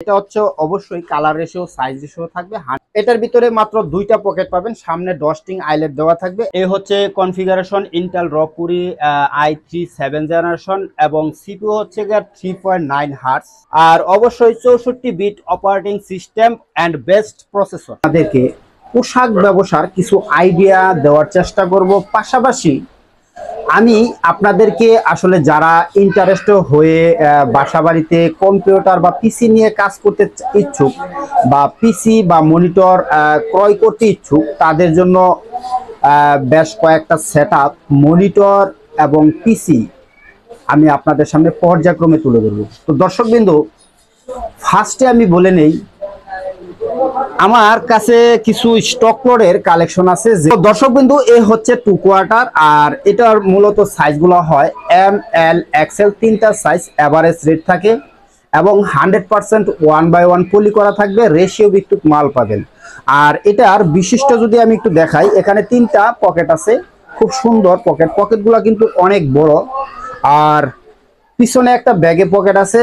এটা হচ্ছে অবশ্যই কালার রেশিও সাইজ রেশিও থাকবে। এটার ভিতরে মাত্র দুইটা পকেট পাবেন, সামনে ডস্টিং আইলেট দেওয়া থাকবে। এই হচ্ছে কনফিগারেশন ইন্টেল রকুরি i3 7 জেনারেশন এবং সিপিইউ হচ্ছে 3.9 হার্টজ আর অবশ্যই 64 bit operating system and best processor. আপনাদেরকে পোশাক ব্যবসার কিছু আইডিয়া দেওয়ার চেষ্টা করব, পাশাপাশি আমি আপনাদেরকে আসলে যারা ইন্টারেস্ট হয়ে বাসাবাড়িতে কম্পিউটার বা পিসি নিয়ে কাজ করতে ইচ্ছুক বা পিসি বা মনিটর ক্রয় করতে ইচ্ছুক তাদের জন্য বেশ কয়েকটা সেটআপ মনিটর এবং পিসি আমি আপনাদের সামনে পর্যায়ক্রমে তুলে ধরব। তো দর্শকবৃন্দ, ফার্স্টে আমি বলে নেই আমার কাছে কিছু স্টক লটের কালেকশন আছে। দর্শকবৃন্দু, এ হচ্ছে 2 কোয়ার্টার আর এটার মূলত সাইজগুলো হয় এম এল এক্সেল, তিনটা সাইজ এভারেজ রেট থাকে এবং 100% 1/1 পলি করা থাকবে, রেশিও ভিত্তিক মাল পাবেন। আর এটার বিশিষ্ট যদি আমি একটু দেখাই, এখানে তিনটা পকেট আছে, খুব সুন্দর পকেটগুলো কিন্তু অনেক বড়। আর পিছনে একটা ব্যাগে পকেট আছে,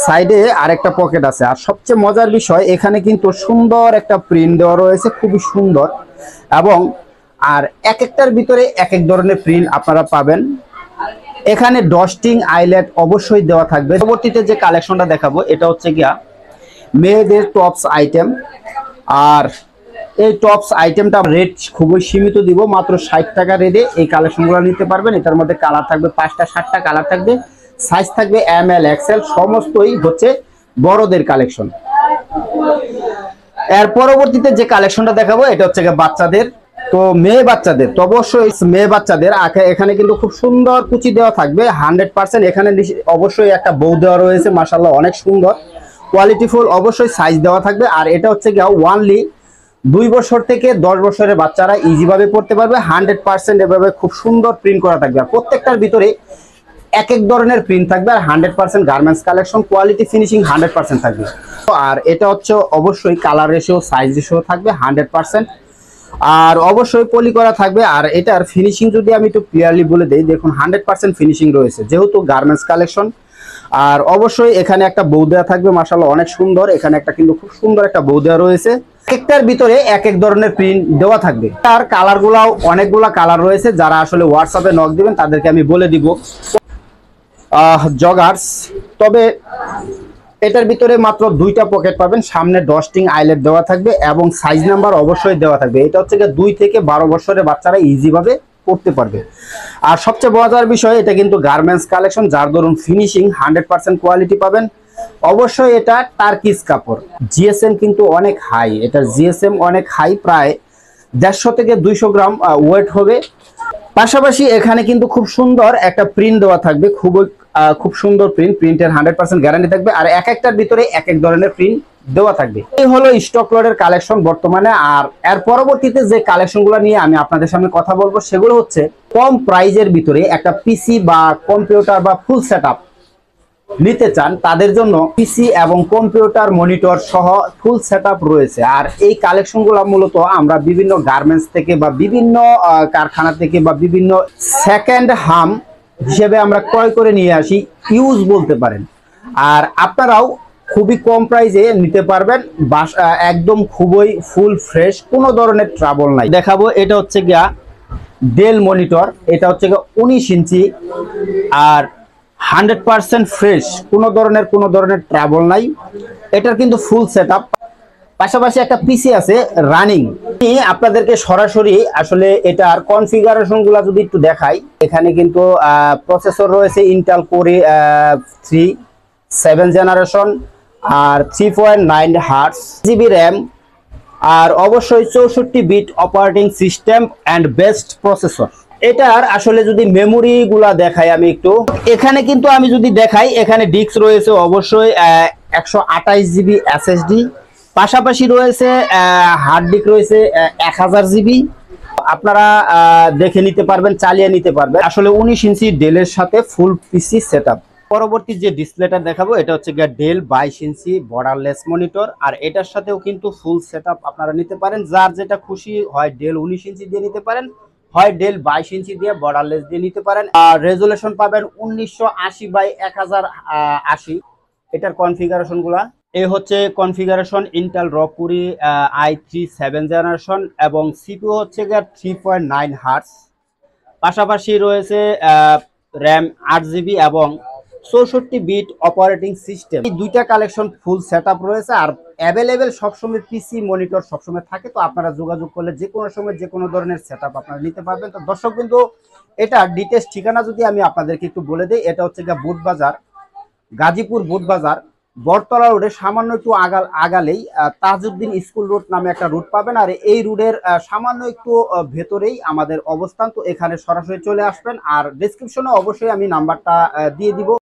সাইডে আরেকটা পকেট আছে। আর সবচেয়ে মজার বিষয়, এখানে কিন্তু সুন্দর একটা প্রিন্ট দেওয়া রয়েছে, খুবই সুন্দর। এবং আর এক একটার ভিতরে এক এক ধরনের প্রিন্ট আপনারা পাবেন। এখানে ডস্টিং আইলেট অবশ্যই দেওয়া থাকবে। পরবর্তীতে যে কালেকশনটা দেখাবো এটা হচ্ছে গিয়া মেয়েদের টপস আইটেম। আর এই টপস আইটেমটা রেট খুবই সীমিত দিব, মাত্র 60 টাকা রেটে এই কালেকশনগুলো নিতে পারবেন। এটার মধ্যে কালার থাকবে 5টা 7টা কালার থাকবে, সাইজ থাকবে এম এল এক্সেল, সমস্তই হচ্ছে বড়দের কালেকশন। এর পরবর্তীতে যে কালেকশনটা দেখাবো এটা হচ্ছে বাচ্চাদের, তো মেয়ে বাচ্চাদের, তো অবশ্যই মেয়ে বাচ্চাদের এখানে কিন্তু খুব সুন্দর কুচি দেওয়া থাকবে 100%। এখানে অবশ্যই একটা বউ দেওয়া রয়েছে, মাশাআল্লাহ অনেক সুন্দর কোয়ালিটিফুল, অবশ্যই সাইজ দেওয়া থাকবে। আর এটা হচ্ছে গিয়া ওয়ানলি 2 বছর থেকে 10 বছরের বাচ্চারা ইজিভাবে পড়তে পারবে, 100% এভাবে খুব সুন্দর প্রিন্ট করা থাকবে। আর প্রত্যেকটার ভিতরে এক এক ধরনের প্রিন্ট থাকবে আর 100% গার্মেন্টস কালেকশন, কোয়ালিটি ফিনিশিং 100% থাকবে। আর এটা হচ্ছে অবশ্যই কালার রেশিও সাইজ রেশিও থাকবে 100%, আর অবশ্যই পলি করা থাকবে। আর এটার ফিনিশিং যদি আমি একটু ক্লিয়ারলি বলে দেই, দেখুন 100% ফিনিশিং রয়েছে যেহেতু গার্মেন্টস কালেকশন। আর অবশ্যই এখানে একটা বউ দেওয়া থাকবে, মাশাআল্লাহ অনেক সুন্দর। এখানে একটা কিন্তু খুব সুন্দর একটা বউ দেওয়া রয়েছে, একটার ভিতরে এক এক ধরনের প্রিন্ট দেওয়া থাকবে। আর কালারগুলাও অনেকগুলা কালার রয়েছে, যারা আসলে হোয়াটসঅ্যাপে নক দিবেন তাদেরকে আমি বলে দিব জগার্স। তবে এটার ভিতরে মাত্র 2টা পকেট পাবেন, সামনে ডস্টিং আইলেট দেওয়া থাকবে এবং সাইজ নাম্বার অবশ্যই দেওয়া থাকবে। এটা হচ্ছে 2 থেকে 12 বছরের বাচ্চারা ইজিভাবে পড়তে পারবে। আর সবচেয়ে মজার বিষয়, এটা কিন্তু গার্মেন্টস কালেকশন, যার ধরুন ফিনিশিং 100% কোয়ালিটি পাবেন। অবশ্যই এটা টার্কিশ কাপড়, জিএসএম কিন্তু অনেক হাই, এটার জিএসএম অনেক হাই, প্রায় 150 থেকে 200 গ্রাম ওয়েট হবে। পাশাপাশি এখানে কিন্তু খুব সুন্দর একটা প্রিন্ট দেওয়া থাকবে, খুব সুন্দর প্রিন্টের 100% গ্যারান্টি থাকবে। আর এক একটার ভিতরে এক এক ধরনের প্রিন্ট দেওয়া থাকবে। এই হলো স্টক লটের কালেকশন বর্তমানে। আর এর পরবর্তীতে যে কালেকশনগুলো নিয়ে আমি আপনাদের সামনে কথা বলবো সেগুলো হচ্ছে কম প্রাইজের ভিতরে একটা পিসি বা কম্পিউটার বা ফুল সেটআপ নিতে চান তাদের জন্য পিসি এবং কম্পিউটার মনিটর সহ ফুল সেটআপ রয়েছে। আর এই কালেকশনগুলো মূলত আমরা বিভিন্ন গার্মেন্টস থেকে বা বিভিন্ন কারখানা থেকে বা বিভিন্ন সেকেন্ড হ্যান্ড হিসেবে আমরা ক্রয় করে নিয়ে আসি, ইউজ বলতে পারেন। আর আপনারাও খুবই কম প্রাইসে নিতে পারবেন, একদম খুবই ফুল ফ্রেশ, কোনো ধরনের ট্রাবল নাই। দেখাবো এটা হচ্ছে গিয়া ডেল মনিটর, এটা হচ্ছে গিয়া 19 ইঞ্চি আর 100% ফ্রেশ, কোনো ধরনের ট্রাবল নাই। এটার কিন্তু ফুল সেটআপ, পাশাপাশি একটা পিসি আছে রানিং। আপনাদেরকে সরাসরি আসলে এটার কনফিগারেশন গুলা যদি একটু দেখাই, এখানে কিন্তু প্রসেসর রয়েছে ইন্টেল কোরে 3 7 জেনারেশন আর 3.9 হার্টজ, জিবি র্যাম আর অবশ্যই 64 bit operating system and best processor. এটার আসলে যদি মেমোরি গুলা দেখাই আমি একটু, এখানে কিন্তু আমি যদি দেখাই, এখানে ডিস্ক রয়েছে অবশ্যই 128 জিবি এসএসডি, পাশাপাশি রয়েছে হার্ড ডিস্ক রয়েছে 1000 জিবি। আপনারা দেখে নিতে পারবেন, চালিয়ে নিতে পারবেন। আসলে 19 ইঞ্চি ডেলের সাথে ফুল পিসি সেটআপ। পরবর্তী যে ডিসপ্লেটা দেখাবো এটা হচ্ছে ডেল 22 ইঞ্চি বর্ডারলেস মনিটর, আর এটার সাথেও কিন্তু ফুল সেটআপ আপনারা নিতে পারেন। যার যেটা খুশি হয় ডেল 19 ইঞ্চি দিয়ে নিতে পারেন, হয় ডেল 22 ইঞ্চি দিয়ে বর্ডারলেস দিয়ে নিতে পারেন। আর রেজুলেশন পাবেন 1980 বাই 1080। এটার কনফিগারেশন গুলা এই হচ্ছে কনফিগারেশন ইন্টেল রকুরি i3 7 জেনারেশন এবং সিপিইউ হচ্ছে 3.9 হার্টজ। পাশাপাশি রয়েছে র্যাম 8 জিবি এবং 64 বিট অপারেটিং সিস্টেম। এই দুইটা কালেকশন ফুল সেটআপ রয়েছে আর অ্যাভেলেবেল সবসময় পিসি মনিটর সবসময় থাকে, তো আপনারা যোগাযোগ করলে যে কোনো সময় যে কোনো ধরনের সেটআপ আপনারা নিতে পারবেন। তো দর্শক বিন্দু, এটা ডিটেলস ঠিকানা যদি আমি আপনাদেরকে একটু বলে দিই, এটা হচ্ছে বুট বাজার, গাজীপুর বুট বাজার, বটতলা রোডে সামান্য একটু আগালেই তাজউদ্দিন স্কুল রোড নামে একটা রুট পাবেন। আর এই রুটের সামান্য একটু ভেতরেই আমাদের অবস্থান। তো এখানে সরাসরি চলে আসবেন আর ডেসক্রিপশনে অবশ্যই আমি নাম্বারটা দিয়ে দিব।